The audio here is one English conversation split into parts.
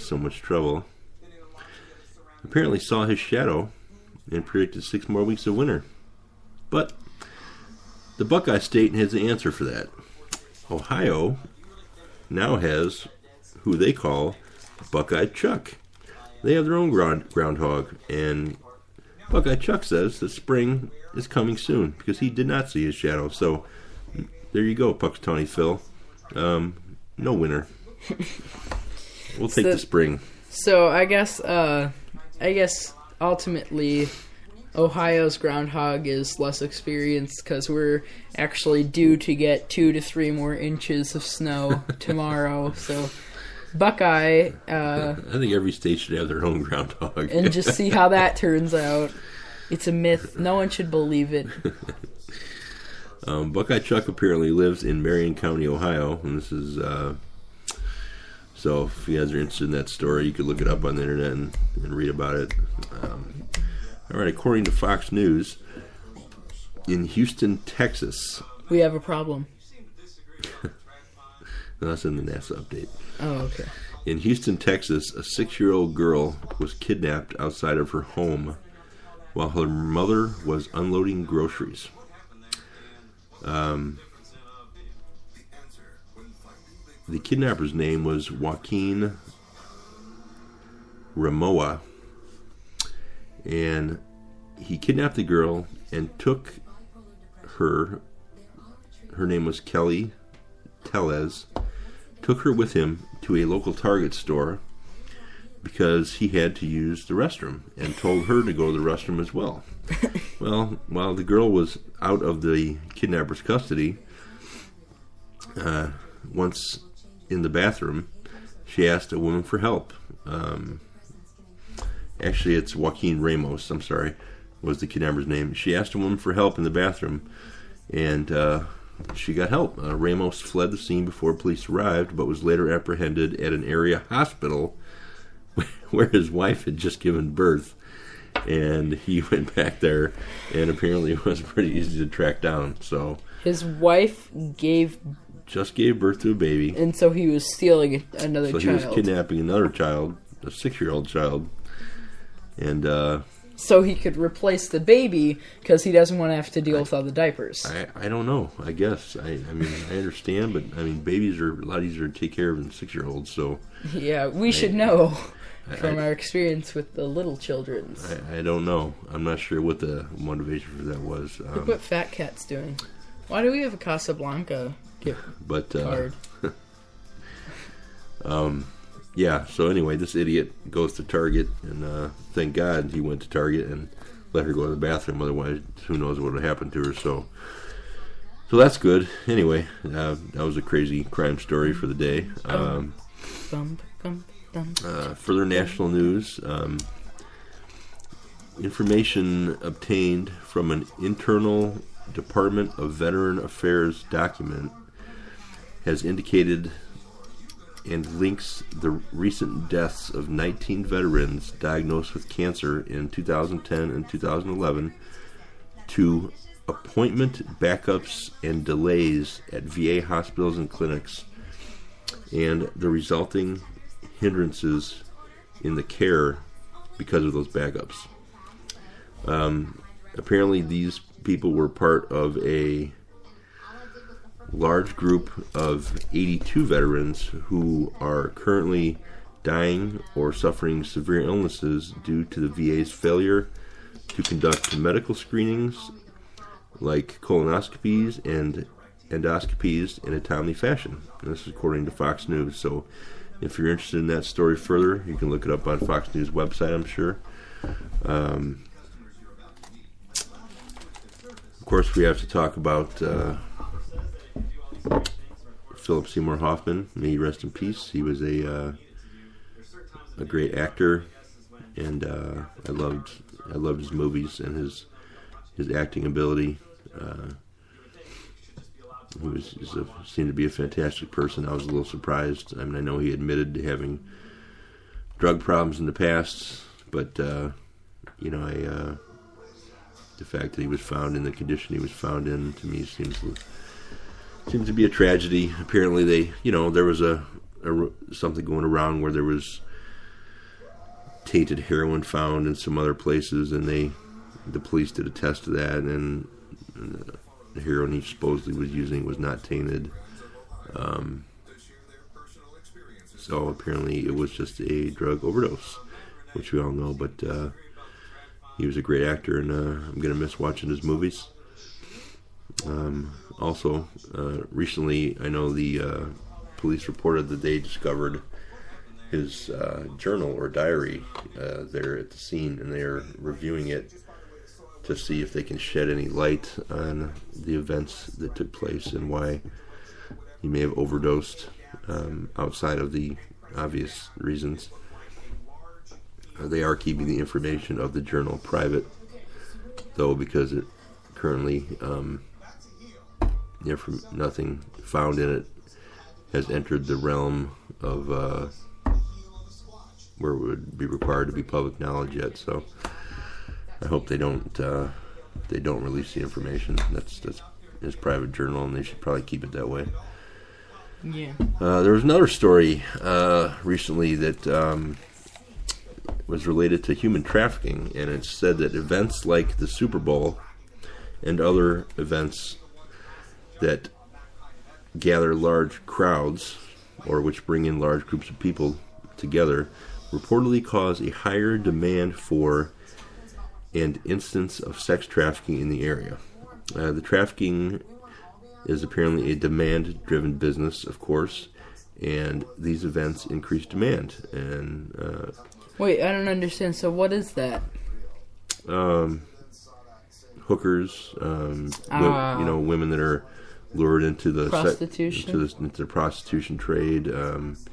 so much trouble, apparently saw his shadow and predicted 6 more weeks of winter. But the Buckeye State has the answer for that. Ohio now has who they call Buckeye Chuck. They have their own groundhog, and Buckeye Chuck says that spring is coming soon because he did not see his shadow. So there you go, Puxtawney Phil. No winter. We'll take the spring. So I guess ultimately Ohio's groundhog is less experienced because we're actually due to get 2 to 3 more inches of snow tomorrow. So Buckeye, I think every state should have their own groundhog. And just see how that turns out. It's a myth. No one should believe it. Buckeye Chuck apparently lives in Marion County, Ohio, and this is so if you guys are interested in that story, you could look it up on the internet and read about it. All right, according to Fox News, in Houston, Texas, we have a problem. That's in the NASA update. Oh, okay. In Houston, Texas, a 6-year-old girl was kidnapped outside of her home while her mother was unloading groceries. The kidnapper's name was Joaquin Ramoa, and he kidnapped the girl and took her name was Kelly Tellez, took her with him to a local Target store because he had to use the restroom, and told her to go to the restroom as well. Well, while the girl was out of the kidnapper's custody, once in the bathroom, she asked a woman for help. Actually, it's Joaquin Ramos, I'm sorry, was the kidnapper's name. She asked a woman for help in the bathroom, and she got help. Ramos fled the scene before police arrived, but was later apprehended at an area hospital where his wife had just given birth. And he went back there, and apparently it was pretty easy to track down. So his wife just gave birth to a baby, and so he was stealing another child. So he was kidnapping another child, a 6-year-old child, and so he could replace the baby because he doesn't want to have to deal with all the diapers. I don't know. I guess I mean I understand, but I mean babies are a lot easier to take care of than 6-year-olds. So yeah, we should know. From our experience with the little children's. I don't know. I'm not sure what the motivation for that was. Look what Fat Cat's doing. Why do we have a Casablanca card? Yeah, so anyway, this idiot goes to Target, and thank God he went to Target and let her go to the bathroom. Otherwise, who knows what would have happened to her. So that's good. Anyway, that was a crazy crime story for the day. Further national news, information obtained from an internal Department of Veteran Affairs document has indicated and links the recent deaths of 19 veterans diagnosed with cancer in 2010 and 2011 to appointment backups and delays at VA hospitals and clinics, and the resulting hindrances in the care because of those backups. Apparently these people were part of a large group of 82 veterans who are currently dying or suffering severe illnesses due to the VA's failure to conduct medical screenings like colonoscopies and endoscopies in a timely fashion. And this is according to Fox News. So if you're interested in that story further, you can look it up on Fox News website, I'm sure. Of course, we have to talk about Philip Seymour Hoffman. May he rest in peace. He was a great actor, and I loved his movies and his acting ability. He seemed to be a fantastic person. I was a little surprised. I mean, I know he admitted to having drug problems in the past, but the fact that he was found in the condition he was found in, to me, seems to be a tragedy. Apparently, there was something going around where there was tainted heroin found in some other places, and the police did a test of that, and the heroin he supposedly was using was not tainted. So apparently it was just a drug overdose, which we all know, but he was a great actor, and I'm going to miss watching his movies. Also, recently, I know the police reported that they discovered his journal or diary there at the scene, and they're reviewing it to see if they can shed any light on the events that took place and why he may have overdosed outside of the obvious reasons. They are keeping the information of the journal private, though, because it currently nothing found in it has entered the realm of where it would be required to be public knowledge yet. So I hope they don't release the information. That's his private journal, and they should probably keep it that way. Yeah. There was another story recently that was related to human trafficking, and it said that events like the Super Bowl and other events that gather large crowds, or which bring in large groups of people together, reportedly cause a higher demand for and instance of sex trafficking in the area. The trafficking is apparently a demand-driven business, of course, and these events increase demand. And wait, I don't understand. So what is that? Hookers, women that are lured into the prostitution, into the prostitution trade.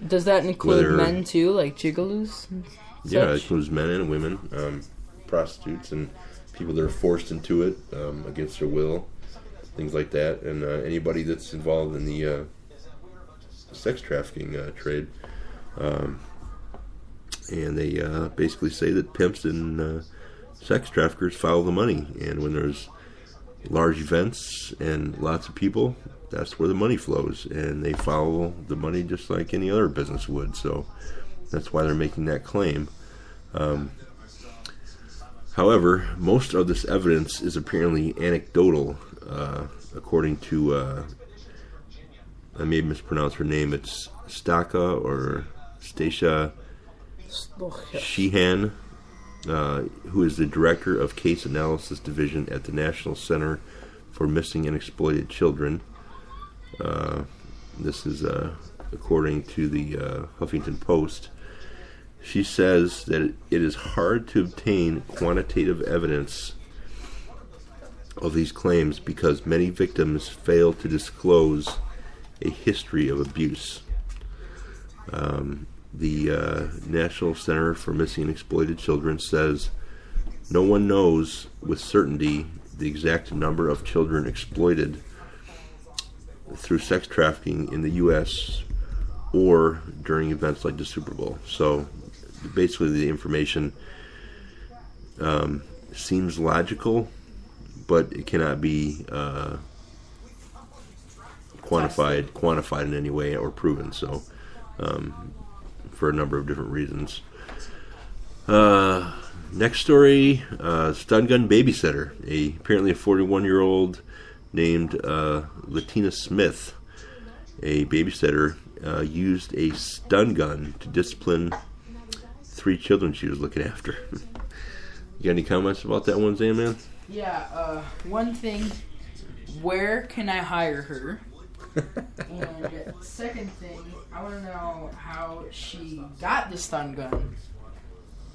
Does that include men too, like gigolos? Yeah, it includes men and women, prostitutes, and people that are forced into it against their will, things like that, and anybody that's involved in the sex trafficking trade. And they basically say that pimps and sex traffickers follow the money, and when there's large events and lots of people, that's where the money flows, and they follow the money just like any other business would. So that's why they're making that claim. However, most of this evidence is apparently anecdotal, according to I may mispronounce her name. It's Stacia Sheehan, who is the director of Case Analysis Division at the National Center for Missing and Exploited Children. This is according to the Huffington Post. She says that it is hard to obtain quantitative evidence of these claims because many victims fail to disclose a history of abuse. The National Center for Missing and Exploited Children says no one knows with certainty the exact number of children exploited through sex trafficking in the U.S. or during events like the Super Bowl. So basically the information seems logical, but it cannot be quantified in any way or proven. So for a number of different reasons. Next story, stun gun babysitter. Apparently a 41-year-old named Latina Smith, a babysitter, used a stun gun to discipline 3 children she was looking after. You got any comments about that one, Xanman? Yeah, one thing, where can I hire her? And second thing, I want to know how she got the stun gun.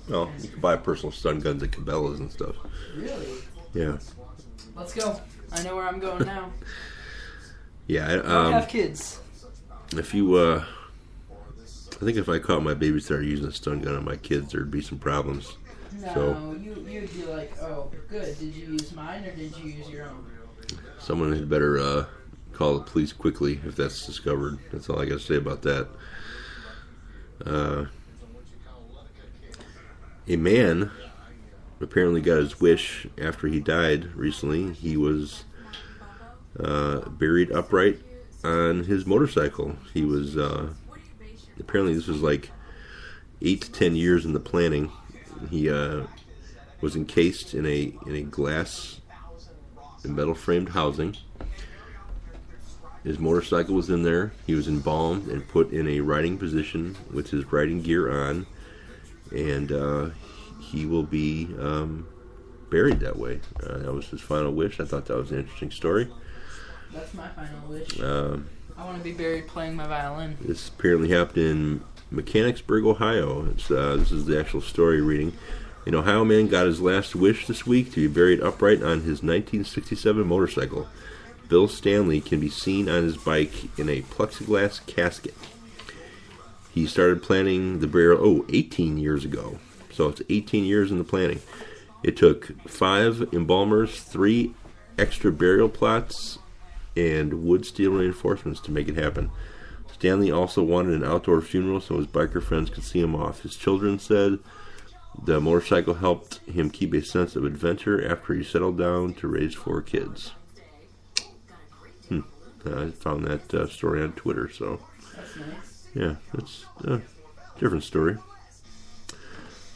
Well, you can buy personal stun guns at Cabela's and stuff. Really? Yeah. Let's go. I know where I'm going now. Yeah, I don't have kids. If you, I think if I caught my babysitter using a stun gun on my kids, there'd be some problems. No, so, you'd be like, oh, good. Did you use mine or did you use your own? Someone had better call the police quickly if that's discovered. That's all I got to say about that. A man apparently got his wish after he died recently. He was buried upright on his motorcycle. He was apparently this was like 8 to 10 years in the planning, He was encased in a glass and metal framed housing. His motorcycle was in there. He was embalmed and put in a riding position with his riding gear on, and he will be buried that way. That was his final wish. I thought that was an interesting story. That's my final wish. I want to be buried playing my violin. This apparently happened in Mechanicsburg, Ohio. This is the actual story reading. An Ohio man got his last wish this week to be buried upright on his 1967 motorcycle. Bill Stanley can be seen on his bike in a plexiglass casket. He started planning the burial 18 years ago. So it's 18 years in the planning. It took 5 embalmers, 3 extra burial plots, and wood steel reinforcements to make it happen. Stanley also wanted an outdoor funeral so his biker friends could see him off. His children said the motorcycle helped him keep a sense of adventure after he settled down to raise 4 kids. I found that story on Twitter, so that's nice. Yeah, it's a different story.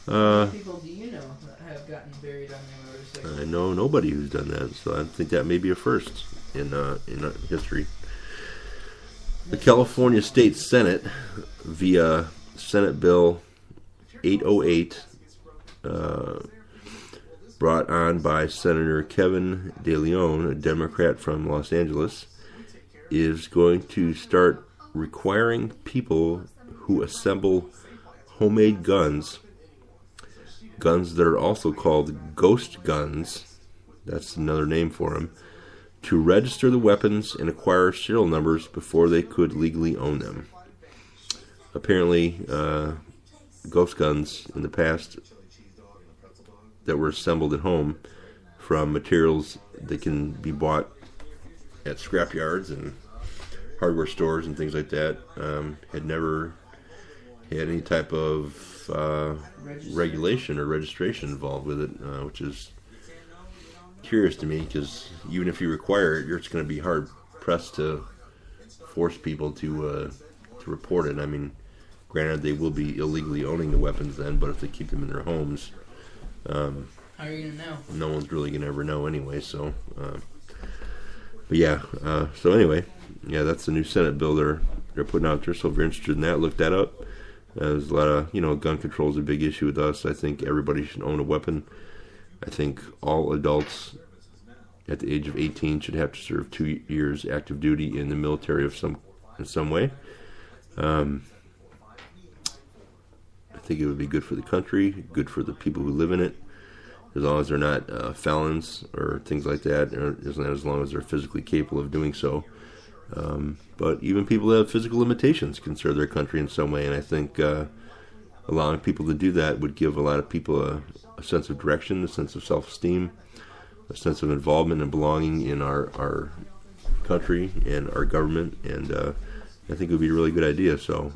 How many people do you know that have gotten buried on their motorcycle? I know nobody who's done that, so I think that may be a first in history. The California State Senate, via Senate Bill 808, brought on by Senator Kevin De Leon, a Democrat from Los Angeles, is going to start requiring people who assemble homemade guns that are also called ghost guns, that's another name for them, to register the weapons and acquire serial numbers before they could legally own them. Apparently, ghost guns in the past that were assembled at home from materials that can be bought at scrap yards and hardware stores and things like that, had never had any type of regulation or registration involved with it, which is curious to me, because even if you require it, you're just going to be hard pressed to force people to report it. I mean, granted, they will be illegally owning the weapons then, but if they keep them in their homes, how are you going to know? No one's really going to ever know anyway. So, but yeah. So anyway, yeah, that's the new Senate bill they're putting out there. So if you're interested in that, look that up. There's a lot of, gun control is a big issue with us. I think everybody should own a weapon. I think all adults at the age of 18 should have to serve 2 years active duty in the military in some way. I think it would be good for the country, good for the people who live in it, as long as they're not felons or things like that, or as long as they're physically capable of doing so. But even people that have physical limitations can serve their country in some way, and I think allowing people to do that would give a lot of people a sense of direction, a sense of self-esteem, a sense of involvement and belonging in our country and our government, and I think it would be a really good idea. So,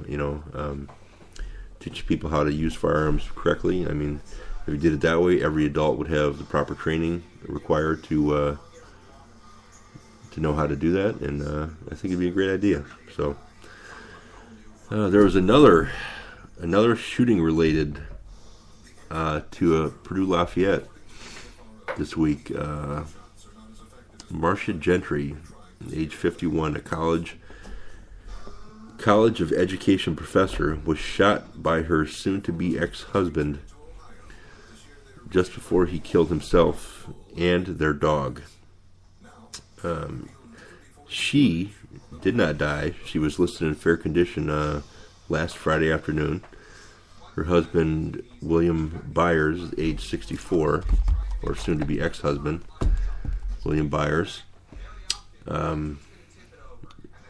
teach people how to use firearms correctly. I mean, if we did it that way, every adult would have the proper training required to know how to do that, and I think it'd be a great idea. So, there was another shooting related to Purdue Lafayette this week. Marcia Gentry, age 51, a college of education professor, was shot by her soon-to-be ex-husband just before he killed himself and their dog. She did not die. She was listed in fair condition last Friday afternoon. Her husband, William Byers, age 64, or soon-to-be ex-husband, William Byers,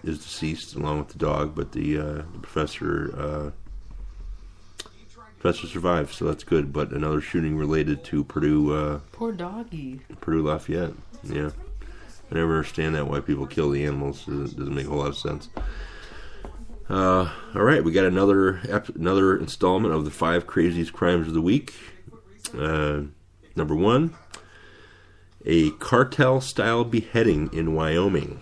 is deceased along with the dog, but the professor survived, so that's good. But another shooting related to Purdue. Poor doggy. Purdue Lafayette. Yeah, I never understand that, why people kill the animals. It doesn't make a whole lot of sense. All right, we got another installment of the 5 craziest crimes of the week. Number 1, a cartel-style beheading in Wyoming.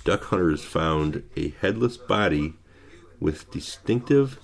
Duck hunters found a headless body with distinctive